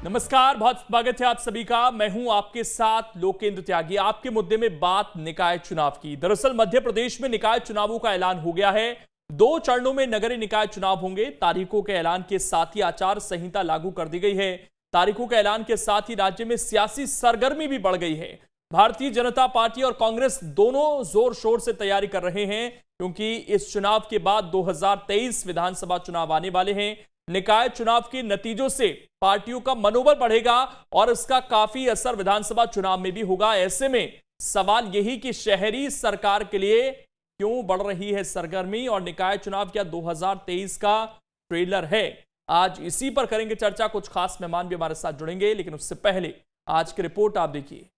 नमस्कार, बहुत स्वागत है आप सभी का। मैं हूं आपके साथ लोकेंद्र त्यागी। आपके मुद्दे में बात निकाय चुनाव की। दरअसल मध्य प्रदेश में निकाय चुनावों का ऐलान हो गया है। 2 चरणों में नगरीय निकाय चुनाव होंगे। तारीखों के ऐलान के साथ ही आचार संहिता लागू कर दी गई है। तारीखों के ऐलान के साथ ही राज्य में सियासी सरगर्मी भी बढ़ गई है। भारतीय जनता पार्टी और कांग्रेस दोनों जोर शोर से तैयारी कर रहे हैं, क्योंकि इस चुनाव के बाद 2023 विधानसभा चुनाव आने वाले हैं। निकाय चुनाव के नतीजों से पार्टियों का मनोबल बढ़ेगा और इसका काफी असर विधानसभा चुनाव में भी होगा। ऐसे में सवाल यही कि शहरी सरकार के लिए क्यों बढ़ रही है सरगर्मी और निकाय चुनाव क्या 2023 का ट्रेलर है? आज इसी पर करेंगे चर्चा। कुछ खास मेहमान भी हमारे साथ जुड़ेंगे, लेकिन उससे पहले आज की रिपोर्ट आप देखिए।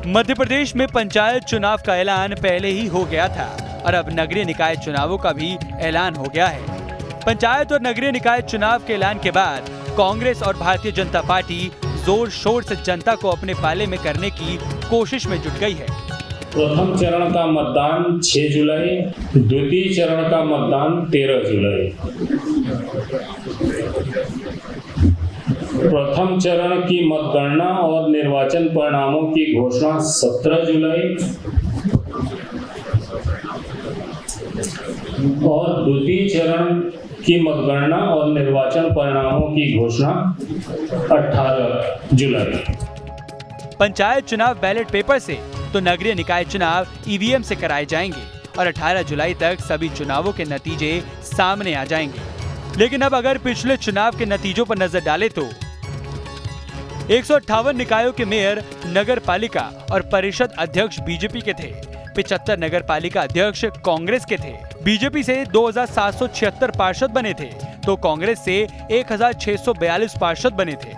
मध्य प्रदेश में पंचायत चुनाव का ऐलान पहले ही हो गया था और अब नगरीय निकाय चुनावों का भी ऐलान हो गया है। पंचायत और नगरीय निकाय चुनाव के ऐलान के बाद कांग्रेस और भारतीय जनता पार्टी जोर शोर से जनता को अपने पाले में करने की कोशिश में जुट गई है। प्रथम चरण का मतदान 6 जुलाई, द्वितीय चरण का मतदान 13 जुलाई। प्रथम चरण की मतगणना और निर्वाचन परिणामों की घोषणा 17 जुलाई और द्वितीय चरण की मतगणना और निर्वाचन परिणामों की घोषणा 18 जुलाई। पंचायत चुनाव बैलेट पेपर से तो नगरीय निकाय चुनाव ईवीएम से कराए जाएंगे और 18 जुलाई तक सभी चुनावों के नतीजे सामने आ जाएंगे। लेकिन अब अगर पिछले चुनाव के नतीजों पर नजर डालें तो 158 निकायों के मेयर, नगर पालिका और परिषद अध्यक्ष बीजेपी के थे। 75 नगर पालिका अध्यक्ष कांग्रेस के थे। बीजेपी से 2776 पार्षद बने थे, तो कांग्रेस से 1642 पार्षद बने थे।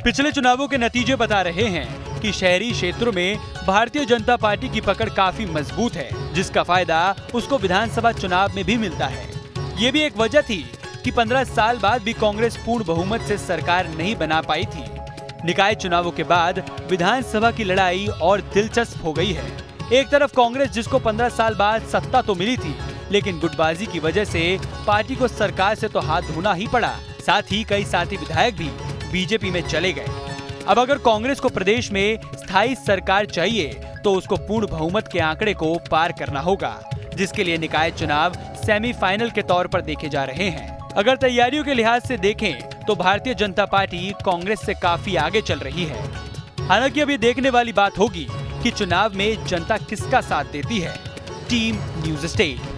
पिछले चुनावों के नतीजे बता रहे हैं कि शहरी क्षेत्रों में भारतीय जनता पार्टी की पकड़ काफी मजबूत है, जिसका फायदा उसको विधानसभा चुनाव में भी मिलता है। ये भी एक वजह थी कि 15 साल बाद भी कांग्रेस पूर्ण बहुमत से सरकार नहीं बना पाई थी। निकाय चुनावों के बाद विधानसभा की लड़ाई और दिलचस्प हो गई है। एक तरफ कांग्रेस, जिसको 15 साल बाद सत्ता तो मिली थी, लेकिन गुटबाजी की वजह से पार्टी को सरकार से तो हाथ धोना ही पड़ा। साथ ही कई साथी विधायक भी बीजेपी में चले गए। अब अगर कांग्रेस को प्रदेश में स्थायी सरकार चाहिए तो उसको पूर्ण बहुमत के आंकड़े को पार करना होगा, जिसके लिए निकाय चुनाव सेमीफाइनल के तौर पर देखे जा रहे हैं। अगर तैयारियों के लिहाज से देखें तो भारतीय जनता पार्टी कांग्रेस से काफी आगे चल रही है। हालांकि अब ये देखने वाली बात होगी कि चुनाव में जनता किसका साथ देती है। Team news state.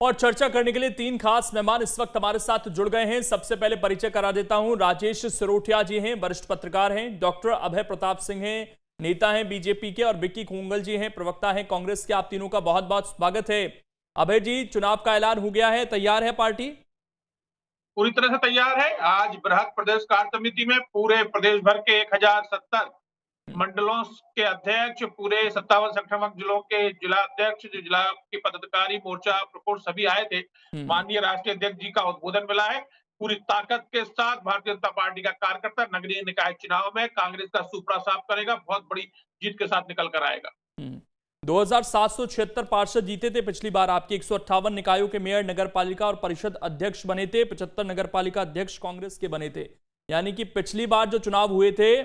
और चर्चा करने के लिए 3 खास मेहमान इस वक्त हमारे साथ जुड़ गए हैं। सबसे पहले परिचय करा देता हूं। राजेश सिरोठिया जी हैं, वरिष्ठ पत्रकार हैं। डॉक्टर अभय प्रताप सिंह हैं, नेता हैं बीजेपी के। और विक्की कोंगल जी हैं, प्रवक्ता हैं कांग्रेस के। आप तीनों का बहुत बहुत स्वागत है। अभय जी, चुनाव का ऐलान हो गया है, तैयार है पार्टी? पूरी तरह से तैयार है। आज बृहद प्रदेश कार्य समिति में पूरे प्रदेश भर के 1070 मंडलों के अध्यक्ष, पूरे 57 संगठन जिलों के जिला अध्यक्ष, जो जिला के पदाधिकारी, मोर्चा प्रकोष्ठ सभी आए थे। माननीय राष्ट्रीय अध्यक्ष जी का उद्बोधन मिला है। पूरी ताकत के साथ भारतीय जनता पार्टी का कार्यकर्ता नगरीय निकाय चुनाव में कांग्रेस का सुपड़ा साफ करेगा, बहुत बड़ी जीत के साथ निकल कर आएगा। 2776 पार्षद जीते थे पिछली बार आपके। 158 निकायों के मेयर, नगर पालिका और परिषद अध्यक्ष बने थे। 75 नगर पालिका अध्यक्ष कांग्रेस के बने थे। यानी कि पिछली बार जो चुनाव हुए थे,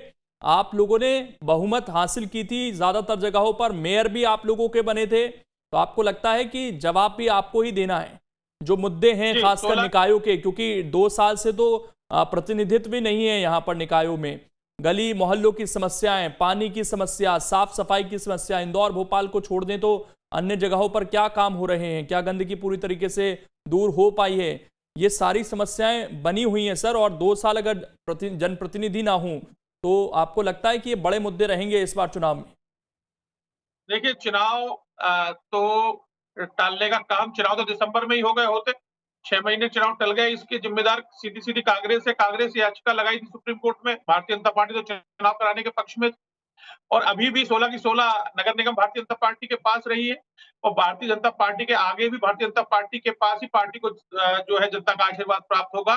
आप लोगों ने बहुमत हासिल की थी। ज्यादातर जगहों पर मेयर भी आप लोगों के बने थे। तो आपको लगता है कि जवाब भी आपको ही देना है जो मुद्दे हैं खासकर निकायों के, क्योंकि 2 साल से तो प्रतिनिधित्व भी नहीं है यहाँ पर निकायों में। गली मोहल्लों की समस्याएं, पानी की समस्या, साफ सफाई की समस्या, इंदौर भोपाल को छोड़ दें तो अन्य जगहों पर क्या काम हो रहे हैं, क्या गंदगी पूरी तरीके से दूर हो पाई है, ये सारी समस्याएं बनी हुई हैं सर। और 2 साल अगर जनप्रतिनिधि ना हूं तो आपको लगता है कि ये बड़े मुद्दे रहेंगे इस बार चुनाव में? देखिए, चुनाव तो टालने का काम, चुनाव तो दिसंबर में ही हो गए होते। 6 महीने चुनाव टल गए, इसके जिम्मेदार सीधी कांग्रेस है। कांग्रेस याचिका लगाई थी सुप्रीम कोर्ट में। भारतीय जनता पार्टी तो चुनाव कराने के पक्ष में, और अभी भी 16 की 16 नगर निगम भारतीय जनता पार्टी के पास रही है। और भारतीय जनता पार्टी के आगे भी भारतीय जनता पार्टी के पास ही पार्टी को जो है जनता का आशीर्वाद प्राप्त होगा।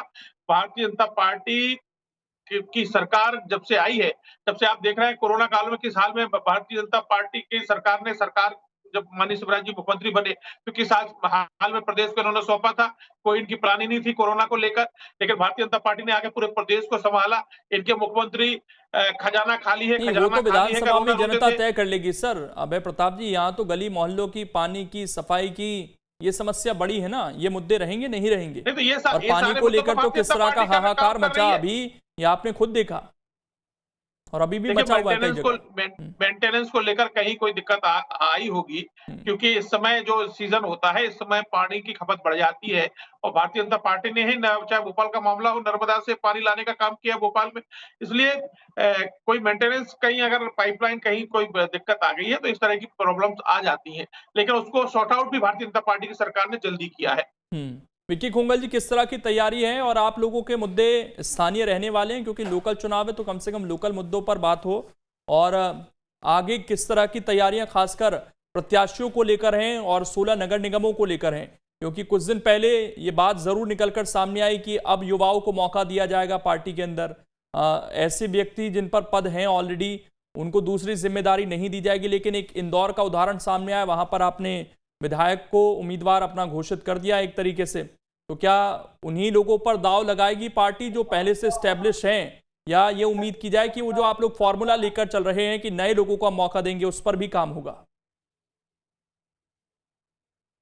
भारतीय जनता पार्टी की सरकार जब से आई है, तब से आप देख रहे हैं कोरोना काल में किस हाल में भारतीय जनता पार्टी की सरकार ने जब माननीय शिवराज जी मुख्यमंत्री बने, क्योंकि हाल में प्रदेश को इन्होंने सौंपा था, कोई इनकी प्लानिंग नहीं थी कोरोना को लेकर, लेकिन भारतीय जनता पार्टी ने आके पूरे प्रदेश को संभाला। इनके मुख्यमंत्री खजाना खाली है, नहीं, वो खजाना तो खाली है विधानसभा में जनता होते थे। तय कर लेगी सर। अभय प्रताप जी, यहाँ तो गली मोहल्लों की, पानी की, सफाई की ये समस्या बड़ी है ना, ये मुद्दे रहेंगे नहीं रहेंगे? नहीं तो ये और पानी को लेकर तो किस तरह का हाहाकार मचा अभी, ये आपने खुद देखा, और अभी भी मचा हुआ है कई जगह। मेंटेनेंस को लेकर कहीं कोई दिक्कत आई होगी, क्योंकि इस समय जो सीजन होता है, इस समय पानी की खपत बढ़ जाती है, और भारतीय जनता पार्टी ने ही चाहे भोपाल का मामला हो, नर्मदा से पानी लाने का काम किया भोपाल में। इसलिए कोई मेंटेनेंस कहीं अगर पाइपलाइन कहीं कोई दिक्कत आ गई है तो इस तरह की प्रॉब्लम्स आ जाती हैं, लेकिन उसको सॉर्ट आउट भी भारतीय जनता पार्टी की सरकार ने जल्दी किया है। विक्की खोंगल जी, किस तरह की तैयारी है? और आप लोगों के मुद्दे स्थानीय रहने वाले हैं, क्योंकि लोकल चुनाव है तो कम से कम लोकल मुद्दों पर बात हो। और आगे किस तरह की तैयारियां खासकर प्रत्याशियों को लेकर हैं और 16 नगर निगमों को लेकर हैं? क्योंकि कुछ दिन पहले ये बात जरूर निकलकर सामने आई कि अब युवाओं को मौका दिया जाएगा पार्टी के अंदर। ऐसे व्यक्ति जिन पर पद हैं ऑलरेडी, उनको दूसरी जिम्मेदारी नहीं दी जाएगी। लेकिन एक इंदौर का उदाहरण सामने आया, वहां पर आपने विधायक को उम्मीदवार अपना घोषित कर दिया एक तरीके से। तो क्या उन्हीं लोगों पर दाव लगाएगी पार्टी जो पहले से स्टैब्लिश हैं, या ये उम्मीद की जाए कि वो जो आप लोग फॉर्मूला लेकर चल रहे हैं कि नए लोगों को मौका देंगे, उस पर भी काम होगा?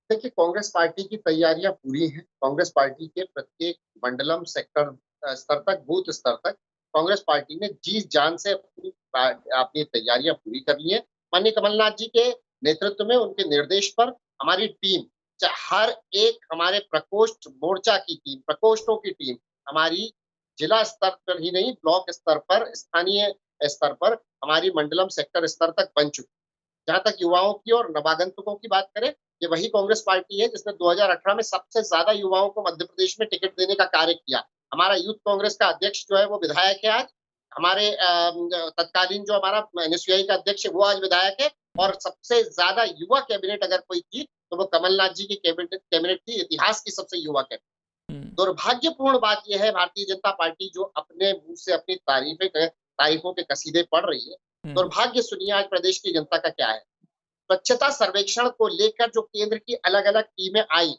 देखिए, कांग्रेस पार्टी की तैयारियां पूरी हैं। कांग्रेस पार्टी के प्रत्येक मंडलम, सेक्टर स्तर तक, बूथ स्तर तक कांग्रेस पार्टी ने जी जान से अपनी तैयारियां पूरी कर ली है। माननीय कमलनाथ जी के नेतृत्व में, उनके निर्देश पर हमारी टीम, हर एक हमारे प्रकोष्ठ मोर्चा की टीम, प्रकोष्ठों की टीम हमारी जिला स्तर पर ही नहीं, ब्लॉक स्तर पर, स्थानीय स्तर पर, हमारी मंडलम सेक्टर स्तर तक बन चुकी। जहां तक युवाओं की और नवागंतुकों की बात करें, ये वही कांग्रेस पार्टी है जिसने 2018 में सबसे ज्यादा युवाओं को मध्य प्रदेश में टिकट देने का कार्य किया। हमारा यूथ कांग्रेस का अध्यक्ष जो है वो विधायक है आज। हमारे तत्कालीन जो हमारा NSUI का अध्यक्ष है वो आज विधायक है। और सबसे ज्यादा युवा कैबिनेट अगर कोई थी तो वो कमलनाथ जी की कैबिनेट थी, इतिहास की सबसे युवा कैबिनेट। दुर्भाग्यपूर्ण बात यह है, भारतीय जनता पार्टी जो अपने मुंह से अपनी तारीफों के कसीदे पढ़ रही है, दुर्भाग्य सुनिए आज प्रदेश की जनता का क्या है। स्वच्छता सर्वेक्षण को लेकर जो केंद्र की अलग अलग टीमें आई,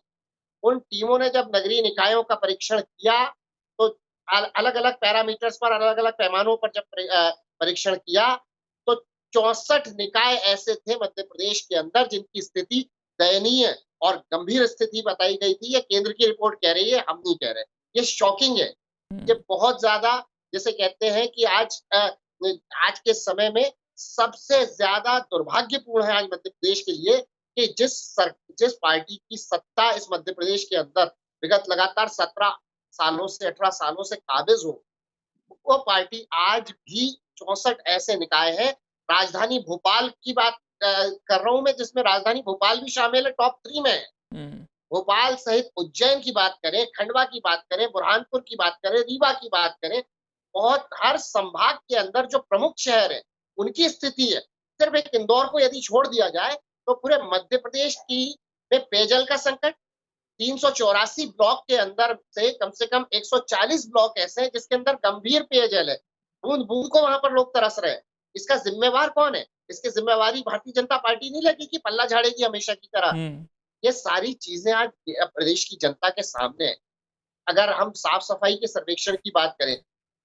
उन टीमों ने जब नगरीय निकायों का परीक्षण किया तो अलग अलग पैरामीटर्स पर, अलग अलग पैमानों पर जब परीक्षण किया तो 64 निकाय ऐसे थे मध्य प्रदेश के अंदर जिनकी स्थिति दयनीय और गंभीर स्थिति बताई गई थी। ये केंद्र की रिपोर्ट कह रही है, हम नहीं कह रहे। ये शॉकिंग है। ये बहुत ज्यादा, जैसे कहते हैं कि आज के समय में सबसे ज्यादा दुर्भाग्यपूर्ण है आज मध्य प्रदेश के लिए कि जिस पार्टी की सत्ता इस मध्य प्रदेश के अंदर विगत लगातार 17 सालों से 18 सालों से काबिज हो, वो पार्टी आज भी 64 ऐसे निकाय है। राजधानी भोपाल की बात कर रहा हूं मैं, जिसमें राजधानी भोपाल भी शामिल है, टॉप 3 में है। भोपाल सहित उज्जैन की बात करें, खंडवा की बात करें, बुरहानपुर की बात करें, रीवा की बात करें, बहुत हर संभाग के अंदर जो प्रमुख शहर है उनकी स्थिति है। सिर्फ एक इंदौर को यदि छोड़ दिया जाए तो पूरे मध्य प्रदेश में पेयजल का संकट, 384 ब्लॉक के अंदर से कम 140 ब्लॉक ऐसे हैं जिसके अंदर गंभीर पेयजल है, बूंद बूंद को वहां पर लोग तरस रहे हैं। इसका जिम्मेवार कौन है? इसकी जिम्मेवारी भारतीय जनता पार्टी नहीं लगेगी, पल्ला झाड़ेगी हमेशा की तरह। ये सारी चीजें आज प्रदेश की जनता के सामने है। अगर हम साफ सफाई के सर्वेक्षण की बात करें,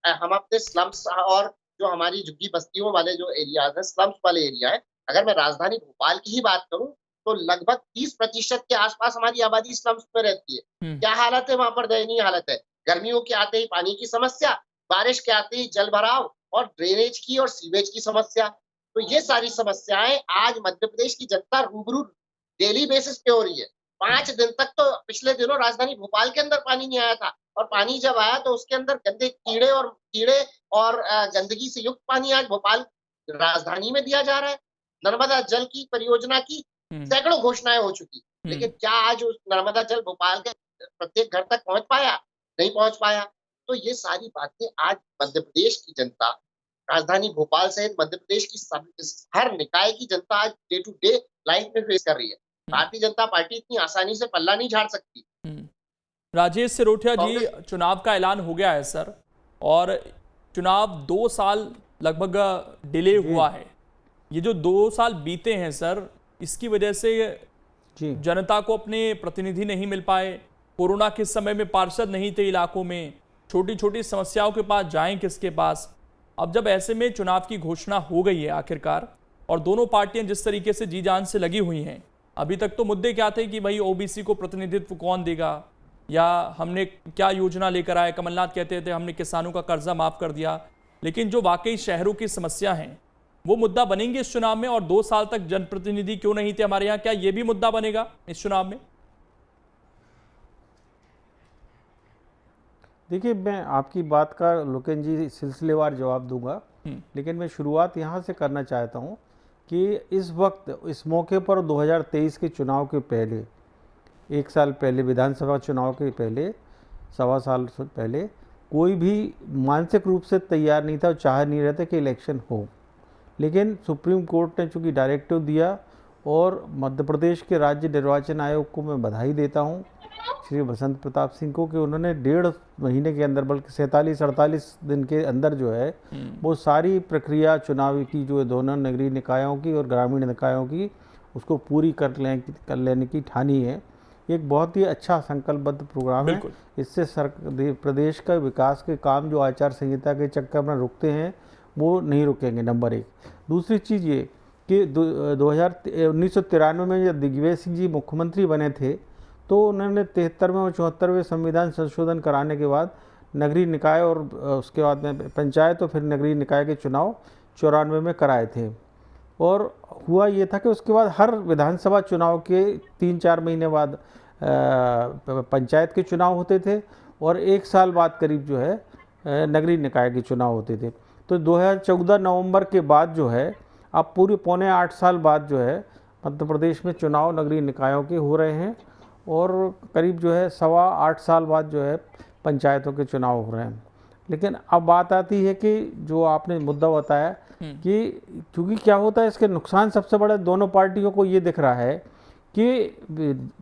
हम अपने स्लम्स और जो हमारी झुग्गी बस्तियों वाले जो एरियाज है, स्लम्स वाले एरिया है, अगर मैं राजधानी भोपाल की ही बात करूं तो लगभग 30% के आसपास हमारी आबादी स्लम्स में रहती है। क्या हालत है वहां पर? दयनीय हालत है। गर्मियों के आते ही पानी की समस्या, बारिश के आते ही जल भराव और ड्रेनेज की और सीवेज की समस्या। तो ये सारी समस्याएं आज मध्य प्रदेश की जनता रूबरू डेली बेसिस पे हो रही है। 5 दिन तक तो पिछले दिनों राजधानी भोपाल के अंदर पानी नहीं आया था, और पानी जब आया तो उसके अंदर गंदे कीड़े और गंदगी से युक्त पानी आज भोपाल राजधानी में दिया जा रहा है। नर्मदा जल की परियोजना की सैकड़ों घोषणाएं हो चुकी, लेकिन क्या आज उस नर्मदा जल भोपाल के प्रत्येक घर तक पहुंच पाया? नहीं पहुंच पाया। तो ये सारी बातें आज मध्य प्रदेश की जनता, राजधानी भोपाल सहित मध्य प्रदेश की हर निकाय की जनता आज डे टू डे लाइफ में फेस कर रही है। भारतीय जनता पार्टी इतनी आसानी से पल्ला नहीं झाड़ सकती। राजेश सिरोठिया जी, चुनाव का ऐलान हो गया है सर, और चुनाव 2 साल लगभग डिले हुआ है। ये जो 2 साल बीते हैं सर, इसकी वजह से जी जनता को अपने प्रतिनिधि नहीं मिल पाए, कोरोना के समय में पार्षद नहीं थे इलाकों में, छोटी छोटी समस्याओं के पास जाएं किसके पास। अब जब ऐसे में चुनाव की घोषणा हो गई है आखिरकार, और दोनों पार्टियां जिस तरीके से जी जान से लगी हुई हैं, अभी तक तो मुद्दे क्या थे कि भाई ओबीसी को प्रतिनिधित्व कौन देगा, या हमने क्या योजना लेकर आए। कमलनाथ कहते थे हमने किसानों का कर्जा माफ कर दिया, लेकिन जो वाकई शहरों की समस्या हैं वो मुद्दा बनेंगे इस चुनाव में। और 2 साल तक जनप्रतिनिधि क्यों नहीं थे हमारे यहाँ, क्या ये भी मुद्दा बनेगा इस चुनाव में? देखिए, मैं आपकी बात का लोकेन जी सिलसिलेवार जवाब दूंगा, लेकिन मैं शुरुआत यहाँ से करना चाहता हूँ कि इस वक्त इस मौके पर 2023 के चुनाव के पहले, 1 साल पहले, विधानसभा चुनाव के पहले, 1.25 साल से पहले कोई भी मानसिक रूप से तैयार नहीं था और चाह नहीं रहे थे कि इलेक्शन हो। लेकिन सुप्रीम कोर्ट ने चूँकि डायरेक्टिव दिया, और मध्य प्रदेश के राज्य निर्वाचन आयोग को मैं बधाई देता हूँ, श्री बसंत प्रताप सिंह को, कि उन्होंने 1.5 महीने के अंदर, बल्कि 47-48 दिन के अंदर जो है वो सारी प्रक्रिया चुनाव की, जो दोनों नगरीय निकायों की और ग्रामीण निकायों की, उसको पूरी कर लेने की ठानी है। एक बहुत ही अच्छा संकल्पबद्ध प्रोग्राम है। इससे प्रदेश का विकास के काम जो आचार संहिता के चक्कर में रुकते हैं वो नहीं रुकेंगे, नंबर 1। दूसरी चीज़ ये कि 1993 में जब दिग्विजय सिंह जी मुख्यमंत्री बने थे, तो उन्होंने 73वें और 74वें संविधान संशोधन कराने के बाद नगरीय निकाय और उसके बाद में पंचायत और फिर नगरीय निकाय के चुनाव 94 में कराए थे। और हुआ ये था कि उसके बाद हर विधानसभा चुनाव के 3-4 महीने बाद पंचायत के चुनाव होते थे, और 1 साल बाद करीब जो है नगरीय निकाय के चुनाव होते थे। तो 2014 नवंबर के बाद जो है, अब पूरे 7.25 साल बाद जो है मध्य प्रदेश में चुनाव नगरीय निकायों के हो रहे हैं, और करीब जो है 8.25 साल बाद जो है पंचायतों के चुनाव हो रहे हैं। लेकिन अब बात आती है कि जो आपने मुद्दा बताया कि क्योंकि क्या होता है, इसके नुकसान सबसे बड़ा दोनों पार्टियों को ये दिख रहा है कि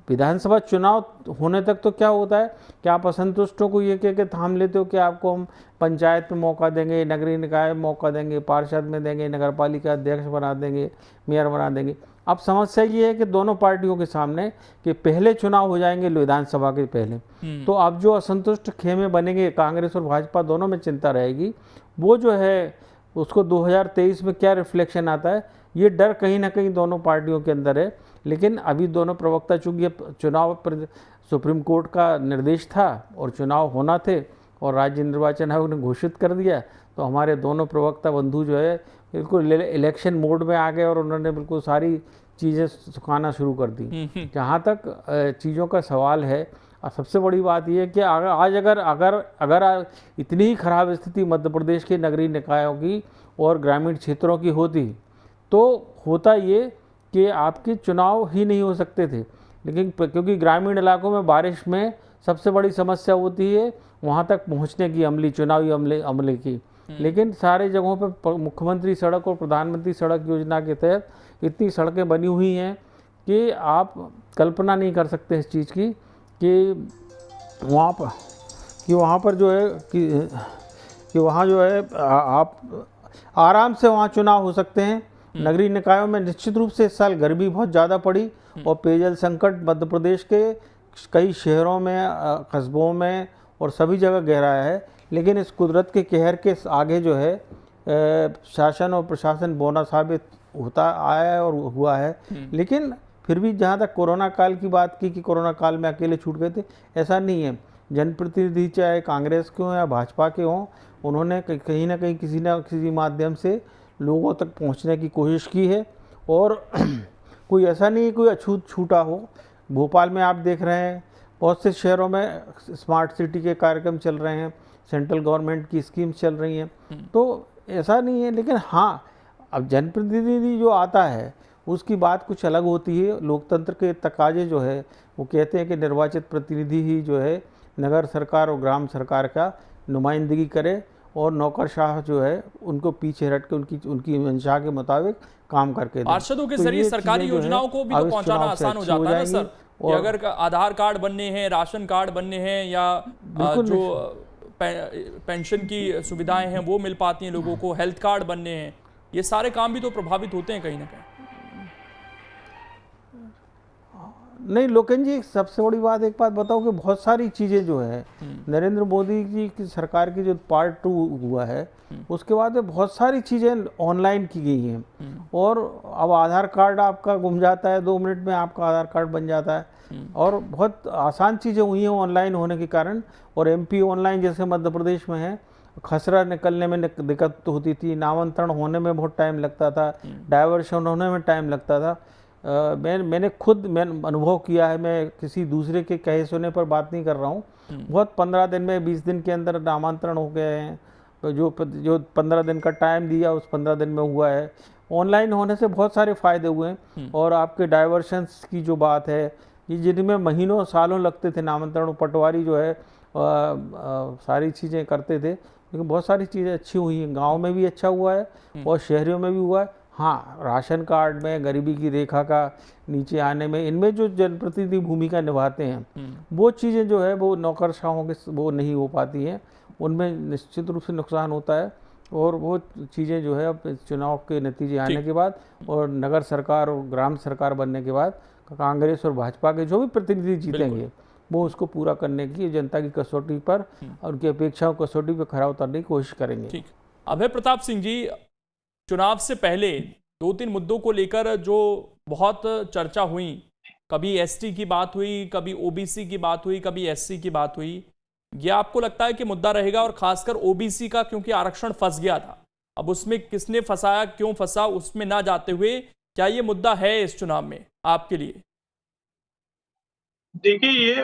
विधानसभा चुनाव होने तक तो क्या होता है कि आप असंतुष्टों को ये कह के थाम लेते हो कि आपको हम पंचायत में मौका देंगे, नगरीय निकाय में मौका देंगे, पार्षद में देंगे, नगर पालिका अध्यक्ष बना देंगे, मेयर बना देंगे। अब समस्या ये है कि दोनों पार्टियों के सामने कि पहले चुनाव हो जाएंगे विधानसभा के पहले, तो अब जो असंतुष्ट खेमे बनेंगे, कांग्रेस और भाजपा दोनों में चिंता रहेगी, वो जो है उसको 2023 में क्या रिफ्लेक्शन आता है, ये डर कहीं ना कहीं दोनों पार्टियों के अंदर है। लेकिन अभी दोनों प्रवक्ता, चूँकि चुनाव पर सुप्रीम कोर्ट का निर्देश था और चुनाव होना थे और राज्य निर्वाचन आयोग ने घोषित कर दिया, तो हमारे दोनों प्रवक्ता बंधु जो है बिल्कुल इलेक्शन मोड में आ गए और उन्होंने बिल्कुल सारी चीज़ें सुखाना शुरू कर दी। जहाँ तक चीज़ों का सवाल है, सबसे बड़ी बात यह है कि आज अगर इतनी ही खराब स्थिति मध्य प्रदेश के नगरीय निकायों की और ग्रामीण क्षेत्रों की होती, तो होता ये कि आपके चुनाव ही नहीं हो सकते थे। लेकिन क्योंकि ग्रामीण इलाकों में बारिश में सबसे बड़ी समस्या होती है वहाँ तक पहुँचने की, चुनावी अमले की। लेकिन सारे जगहों पर मुख्यमंत्री सड़क और प्रधानमंत्री सड़क योजना के तहत इतनी सड़कें बनी हुई हैं कि आप कल्पना नहीं कर सकते इस चीज़ की कि वहाँ पर जो है कि वहाँ जो है आप आराम से वहाँ चुनाव हो सकते हैं। नगरीय निकायों में निश्चित रूप से इस साल गर्मी बहुत ज़्यादा पड़ी और पेयजल संकट मध्य प्रदेश के कई शहरों में, कस्बों में और सभी जगह गहराया है। लेकिन इस कुदरत के कहर के आगे जो है शासन और प्रशासन बौना साबित होता आया है और हुआ है। लेकिन फिर भी जहाँ तक कोरोना काल की बात की कि कोरोना काल में अकेले छूट गए थे, ऐसा नहीं है। जनप्रतिनिधि चाहे कांग्रेस के हों या भाजपा के हों, उन्होंने कहीं ना कहीं किसी न किसी माध्यम से लोगों तक पहुंचने की कोशिश की है। और कोई ऐसा नहीं कोई अछूत छूटा हो। भोपाल में आप देख रहे हैं बहुत से शहरों में स्मार्ट सिटी के कार्यक्रम चल रहे हैं, सेंट्रल गवर्नमेंट की स्कीम्स चल रही हैं, तो ऐसा नहीं है। लेकिन हाँ, अब जनप्रतिनिधि जो आता है उसकी बात कुछ अलग होती है। लोकतंत्र के तकाजे जो है वो कहते हैं कि निर्वाचित प्रतिनिधि ही जो है नगर सरकार और ग्राम सरकार का नुमाइंदगी करे और नौकरशाह जो है उनको पीछे हट के उनकी मंशा के मुताबिक काम करके पार्षदों के जरिए सरकारी योजनाओं को भी तो पहुंचाना आसान हो जाता है सर। कि अगर आधार कार्ड बनने हैं, राशन कार्ड बनने हैं, या जो पेंशन की सुविधाएं हैं वो मिल पाती हैं लोगों को, हेल्थ कार्ड बनने हैं, ये सारे काम भी तो प्रभावित होते हैं कहीं ना कहीं। नहीं लोकेन जी, सबसे बड़ी बात एक बात बताओ कि बहुत सारी चीज़ें जो है नरेंद्र मोदी जी की सरकार की जो पार्ट 2 हुआ है उसके बाद में बहुत सारी चीज़ें ऑनलाइन की गई हैं। और अब आधार कार्ड आपका गुम जाता है, 2 मिनट में आपका आधार कार्ड बन जाता है और बहुत आसान चीज़ें हुई हैं ऑनलाइन होने के कारण। और एमपी ऑनलाइन जैसे मध्य प्रदेश में है, खसरा निकलने में दिक्कत होती थी, नामांतरण होने में बहुत टाइम लगता था, डाइवर्शन होने में टाइम लगता था। मैंने खुद अनुभव किया है, मैं किसी दूसरे के कहे सुने पर बात नहीं कर रहा हूँ। बहुत 15 दिन में 20 दिन के अंदर नामांतरण हो गए हैं। तो जो 15 दिन का टाइम दिया उस 15 दिन में हुआ है। ऑनलाइन होने से बहुत सारे फ़ायदे हुए हैं। और आपके डाइवर्शंस की जो बात है, ये जिनमें महीनों सालों लगते थे नामांतरण, पटवारी जो है सारी चीज़ें करते थे, लेकिन बहुत सारी चीज़ें अच्छी हुई हैं। गाँव में भी अच्छा हुआ है और शहरों में भी हुआ है। हाँ, राशन कार्ड में गरीबी की रेखा का नीचे आने में इनमें जो जनप्रतिनिधि भूमिका निभाते हैं वो चीज़ें जो है वो नौकरशाहों के वो नहीं हो पाती हैं, उनमें निश्चित रूप से नुकसान होता है। और वो चीज़ें जो है अब चुनाव के नतीजे आने के बाद और नगर सरकार और ग्राम सरकार बनने के बाद कांग्रेस और भाजपा के जो भी प्रतिनिधि जीतेंगे वो उसको पूरा करने की जनता की कसौटी पर और उनकी अपेक्षाओं कसौटी पर खरा उतरने की कोशिश करेंगे। ठीक। अभय प्रताप सिंह जी, चुनाव से पहले 2-3 मुद्दों को लेकर जो बहुत चर्चा हुई, कभी एसटी की बात हुई, कभी ओबीसी की बात हुई, कभी एससी की बात हुई, ये आपको लगता है कि मुद्दा रहेगा? और खासकर ओबीसी का, क्योंकि आरक्षण फंस गया था, अब उसमें किसने फंसाया, क्यों फंसा, उसमें ना जाते हुए क्या ये मुद्दा है इस चुनाव में आपके लिए? देखिए, ये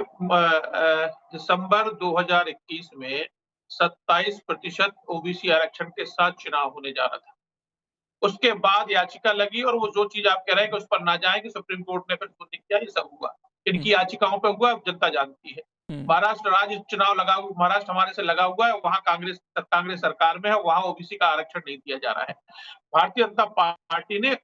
दिसंबर 2021 में 27% ओबीसी आरक्षण के साथ चुनाव होने जा रहा था। उसके बाद याचिका लगी और वो जो चीज आप कह रहे हैं कि उस पर ना जाएंगे, सुप्रीम कोर्ट ने फिर सुनने किया, ये सब हुआ। इनकी याचिकाओं पे हुआ, जनता जानती है। महाराष्ट्र राज्य चुनाव महाराष्ट्र हमारे से लगा हुआ है, वहां कांग्रेस सरकार में है, वहां ओबीसी का आरक्षण नहीं दिया जा रहा है। भारतीय जनता पार्टी ने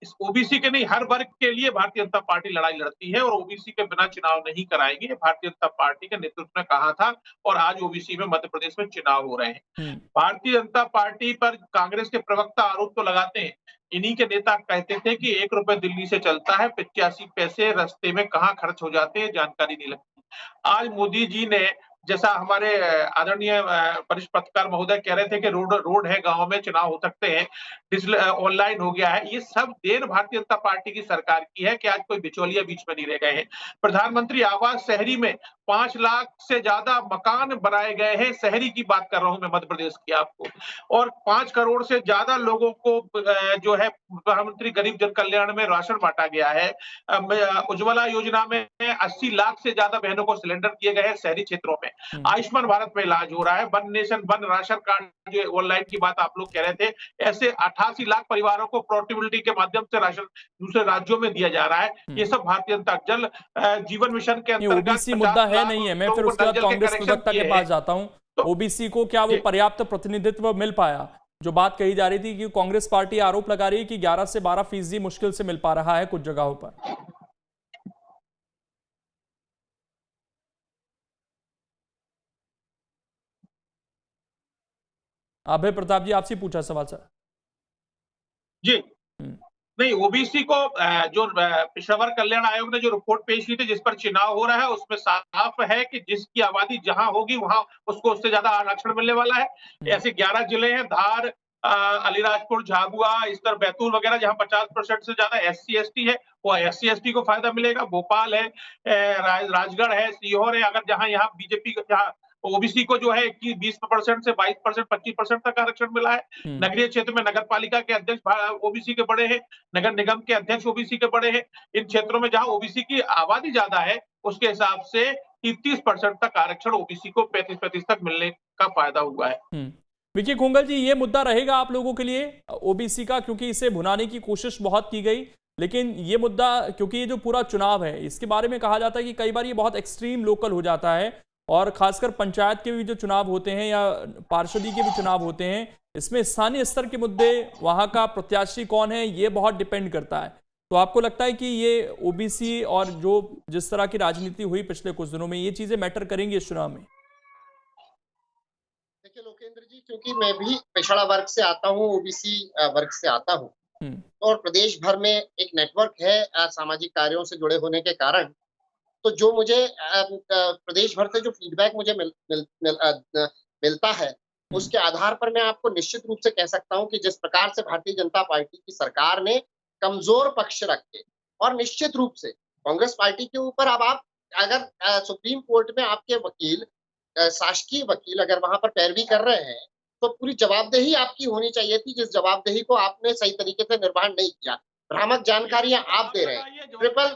इस ओबीसी के नहीं, हर वर्ग के लिए भारतीय जनता पार्टी लड़ाई लड़ती है और ओबीसी के बिना चुनाव नहीं कराएंगे, भारतीय जनता पार्टी के नेतृत्व ने कहा था। और आज ओबीसी में मध्य प्रदेश में चुनाव हो रहे हैं। भारतीय जनता पार्टी पर कांग्रेस के प्रवक्ता आरोप तो लगाते हैं, इन्हीं के नेता कहते थे कि 1 रुपए दिल्ली से चलता है, 85 पैसे रास्ते में कहाँ खर्च हो जाते हैं, जानकारी नहीं लगती। आज मोदी जी ने, जैसा हमारे आदरणीय वरिष्ठ पत्रकार महोदय कह रहे थे कि रोड है, गांव में चुनाव हो सकते हैं, डिजिटल ऑनलाइन हो गया है, ये सब देन भारतीय जनता पार्टी की सरकार की है कि आज कोई बिचौलिया बीच में नहीं रह गए हैं। प्रधानमंत्री आवास शहरी में 5 लाख से ज्यादा मकान बनाए गए हैं, शहरी की बात कर रहा हूं मैं मध्य प्रदेश की आपको। और 5 करोड़ से ज्यादा लोगों को जो है प्रधानमंत्री गरीब जन कल्याण में राशन बांटा गया है। उज्ज्वला योजना में 80 लाख से ज्यादा बहनों को सिलेंडर दिए गए हैं शहरी क्षेत्रों में। आयुष्मान भारत में इलाज हो रहा है, one nation one ration card जो ऑनलाइन की बात आप लोग कह रहे थे, ऐसे 88 लाख परिवारों को पोर्टेबिलिटी के माध्यम से राशन दूसरे राज्यों में दिया जा रहा है। ये सब भारतीय जनता जल जीवन मिशन के अंतर्गत ओबीसी मुद्दा है नहीं है। मैं फिर उसके बाद कांग्रेस प्रवक्ता के पास जाता हूं। ओबीसी को क्या वो पर्याप्त प्रतिनिधित्व मिल पाया? जो बात कही जा रही थी कि कांग्रेस पार्टी आरोप लगा रही है कि 11 से 12% मुश्किल से मिल पा रहा है कुछ जगहों पर। अभय प्रताप जी, आपसे पूछा सवाल सर। जी नहीं, ओबीसी को जो पिछड़ा वर्ग कल्याण आयोग ने जो रिपोर्ट पेश की थी जिस पर चुनाव हो रहा है, उसमें साफ है कि जिसकी आबादी जहां होगी वहां उसको उससे ज्यादा आरक्षण मिलने वाला है। ऐसे 11 जिले हैं, धार, अलीराजपुर, झाबुआ, इस तरह बैतूल वगैरह, जहां 50% से ज्यादा SC ST है, वो SC ST को फायदा मिलेगा। भोपाल है, राजगढ़ है, सीहोर है, अगर जहां यहाँ बीजेपी जहां ओबीसी को जो है कि 20% से 22%, 25% तक आरक्षण मिला है। नगरीय क्षेत्र में नगर पालिका के अध्यक्ष ओबीसी के बड़े हैं, नगर निगम के अध्यक्ष ओबीसी के बड़े हैं। इन क्षेत्रों में जहां ओबीसी की आबादी ज्यादा है, उसके हिसाब से 30% तक आरक्षण ओबीसी को 35% तक मिलने का फायदा हुआ है। विकी कोंगल जी, ये मुद्दा रहेगा आप लोगों के लिए ओबीसी का, क्योंकि इसे भुनाने की कोशिश बहुत की गई, लेकिन ये मुद्दा, क्योंकि ये जो पूरा चुनाव है इसके बारे में कहा जाता है कि कई बार ये बहुत एक्सट्रीम लोकल हो जाता है, और खासकर पंचायत के भी जो चुनाव होते हैं या पार्षदी के भी चुनाव होते हैं, इसमें स्थानीय स्तर के मुद्दे, वहां का प्रत्याशी कौन है, ये बहुत डिपेंड करता है। तो आपको लगता है कि ये ओबीसी और जो जिस तरह की राजनीति हुई पिछले कुछ दिनों में, ये चीजें मैटर करेंगी इस चुनाव में? देखिए लोकेंद्र जी, क्योंकि मैं भी पिछड़ा वर्ग से आता हूँ, ओबीसी वर्ग से आता हूँ, और प्रदेश भर में एक नेटवर्क है सामाजिक कार्यों से जुड़े होने के कारण तो जो मुझे प्रदेश भर से जो फीडबैक मुझे मिलता है, उसके आधार पर मैं आपको निश्चित रूप से कह सकता हूं कि जिस प्रकार से भारतीय जनता पार्टी की सरकार ने कमजोर पक्ष रखे, और निश्चित रूप से कांग्रेस पार्टी के ऊपर अब आप अगर सुप्रीम कोर्ट में आपके वकील, शासकीय वकील अगर वहां पर पैरवी कर रहे हैं, तो पूरी जवाबदेही आपकी होनी चाहिए थी, जिस जवाबदेही को आपने सही तरीके से निर्वहन नहीं किया। भ्रामक जानकारियां आप दे रहे हैं, ट्रिपल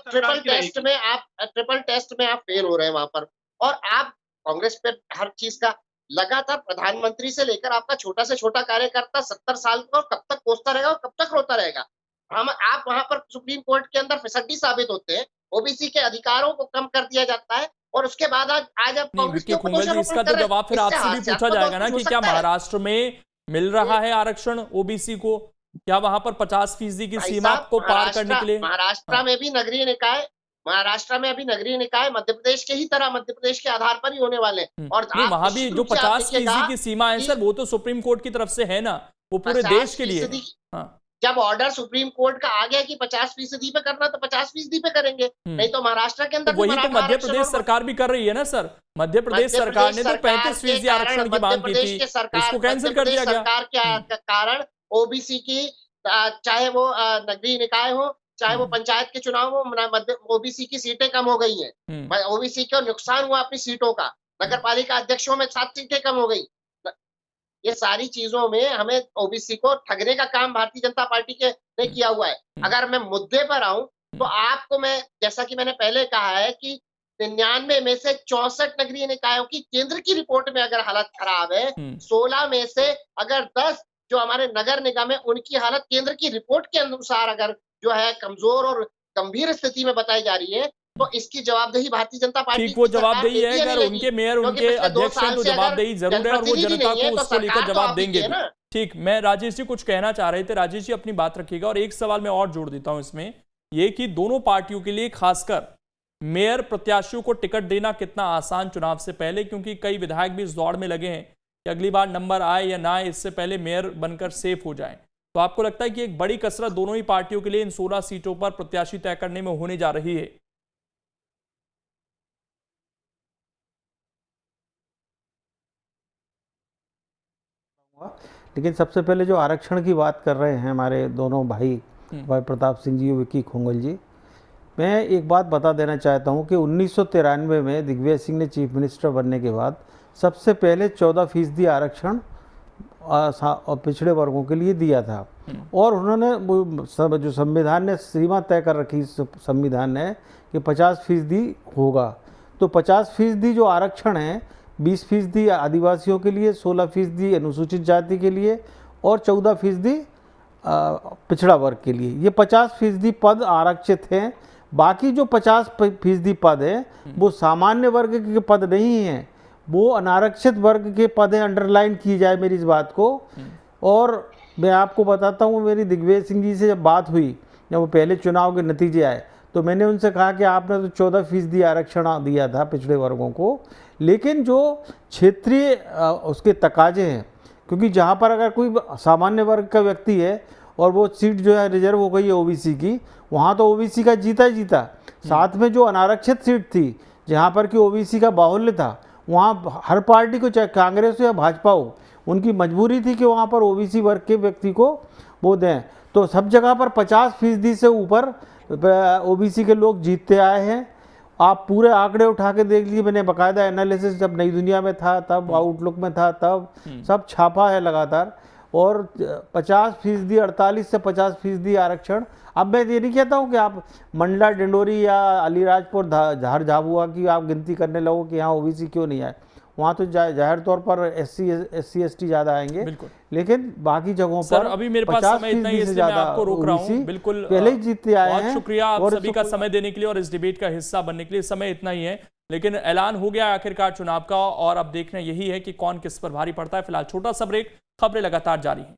टेस्ट में आप फेल हो रहे हैं वहां पर, और आप कांग्रेस पे हर चीज का लगातार प्रधानमंत्री से लेकर आपका छोटा से छोटा कार्यकर्ता 70 साल का कब तक कोसता रहेगा और कब तक रोता रहेगा। आप वहां पर सुप्रीम कोर्ट के अंदर फिसड्डी साबित होते हैं, ओबीसी के अधिकारों को कम कर दिया जाता है, और उसके बाद आज आप कांग्रेस के ऊपर जी, इसका तो जवाब फिर आपसे भी पूछा जाएगा ना कि क्या महाराष्ट्र में मिल रहा है आरक्षण ओबीसी को? क्या वहां पर 50% की सीमा को पार करने के लिए? महाराष्ट्र में भी नगरीय निकाय, महाराष्ट्र में अभी नगरीय निकाय मध्य प्रदेश के ही तरह मध्य प्रदेश के आधार पर ही होने वाले हैं। और वहां भी जो 50% की सीमा है सर, वो तो सुप्रीम कोर्ट की तरफ से है ना, वो पूरे देश के लिए। जब ऑर्डर सुप्रीम कोर्ट का आ गया कि 50% पे करना, तो 50% पे करेंगे, नहीं तो महाराष्ट्र के अंदर वही तो मध्य प्रदेश सरकार भी कर रही है ना सर। मध्य प्रदेश सरकार ने तो 35% आरक्षण की मांग की थी, उसको कैंसिल कर दिया गया। सरकार के कारण ओबीसी की, चाहे वो नगरीय निकाय हो, चाहे वो पंचायत के चुनाव हो, ओबीसी की सीटें कम हो गई हैं। ओबीसी को नुकसान हुआ अपनी सीटों का, नगर पालिका अध्यक्षों में 7 सीटें कम हो गई। ये सारी चीजों में हमें ओबीसी को ठगने का काम भारतीय जनता पार्टी के ने किया हुआ है। अगर मैं मुद्दे पर आऊं, तो आपको मैं, जैसा कि मैंने पहले कहा है कि 99 में से 64 नगरीय निकायों की केंद्र की रिपोर्ट में अगर हालत खराब है, 16 में से अगर 10 जो हमारे नगर निगम है, उनकी हालत केंद्र की रिपोर्ट के अनुसार अगर जो है कमजोर और गंभीर स्थिति में बताई जा रही है, तो इसकी जवाबदेही भारतीय जनता पार्टी ठीक, वो जवाबदेही है। अगर उनके मेयर, उनके अध्यक्ष हैं, तो जवाबदेही जरूर है और वो जनता को उसको लेकर जवाब देंगे। ठीक, मैं राजेश जी कुछ कहना चाह रहे थे, राजेश जी अपनी बात रखिएगा। और एक सवाल मैं और जोड़ देता हूं इसमें, ये कि दोनों पार्टियों के लिए खासकर मेयर प्रत्याशियों को टिकट देना कितना आसान चुनाव से पहले, क्योंकि कई विधायक भी इस दौड़ में लगे हैं कि अगली बार नंबर आए या ना आए, इससे पहले मेयर बनकर सेफ हो जाए। तो आपको लगता है कि एक बड़ी कसरत दोनों ही पार्टियों के लिए इन 16 सीटों पर प्रत्याशी तय करने में होने जा रही है? लेकिन सबसे पहले जो आरक्षण की बात कर रहे हैं हमारे दोनों भाई प्रताप सिंह जी और विक्की खोंगल जी, मैं एक बात बता देना चाहता हूं कि 1993 में दिग्विजय सिंह ने चीफ मिनिस्टर बनने के बाद सबसे पहले 14% आरक्षण पिछड़े वर्गों के लिए दिया था, और उन्होंने जो संविधान ने सीमा तय कर रखी संविधान ने कि 50% होगा, तो 50% जो आरक्षण है 20% आदिवासियों के लिए, 16% अनुसूचित जाति के लिए और 14% पिछड़ा वर्ग के लिए। ये 50% पद आरक्षित हैं। बाकी जो 50% पद हैं वो सामान्य वर्ग के पद नहीं हैं, वो अनारक्षित वर्ग के पद हैं। अंडरलाइन की जाए मेरी इस बात को। और मैं आपको बताता हूँ, मेरी दिग्विजय सिंह जी से जब बात हुई, जब वो पहले चुनाव के नतीजे आए, तो मैंने उनसे कहा कि आपने तो 14% आरक्षण दिया था पिछड़े वर्गों को, लेकिन जो क्षेत्रीय उसके तकाजे हैं, क्योंकि जहाँ पर अगर कोई सामान्य वर्ग का व्यक्ति है और वो सीट जो है रिजर्व हो गई है ओबीसी की, वहाँ तो ओबीसी का जीता ही जीता। साथ में जो अनारक्षित सीट थी जहाँ पर कि ओबीसी का बाहुल्य था, वहाँ हर पार्टी को, चाहे कांग्रेस हो या भाजपा हो, उनकी मजबूरी थी कि वहाँ पर ओबीसी वर्ग के व्यक्ति को वो दें। तो सब जगह पर 50% से ऊपर ओबीसी के लोग जीतते आए हैं। आप पूरे आंकड़े उठा के देख लीजिए, मैंने बाकायदा एनालिसिस जब नई दुनिया में था, तब आउटलुक में था, तब सब छापा है लगातार। और 50%, 48 से 50% आरक्षण। अब मैं ये नहीं कहता हूँ कि आप मंडला, डिंडोरी या अलीराजपुर, धार, झाबुआ की आप गिनती करने लगो कि यहाँ ओबीसी क्यों नहीं आए। वहाँ तो जाहिर तौर पर SC ST ज़्यादा आएंगे, लेकिन बाकी जगहों पर अभी मेरे पास समय इतना ही, इसलिए मैं आपको रोक रहा हूँ। बिल्कुल पहले ही जीतते आए हैं। बहुत शुक्रिया आप सभी का समय देने के लिए और इस डिबेट का हिस्सा बनने के लिए। समय इतना ही है, लेकिन ऐलान हो गया आखिरकार चुनाव का, और अब देखना यही है कि कौन किस पर भारी पड़ता है। फिलहाल छोटा सा ब्रेक, खबरें लगातार जारी हैं।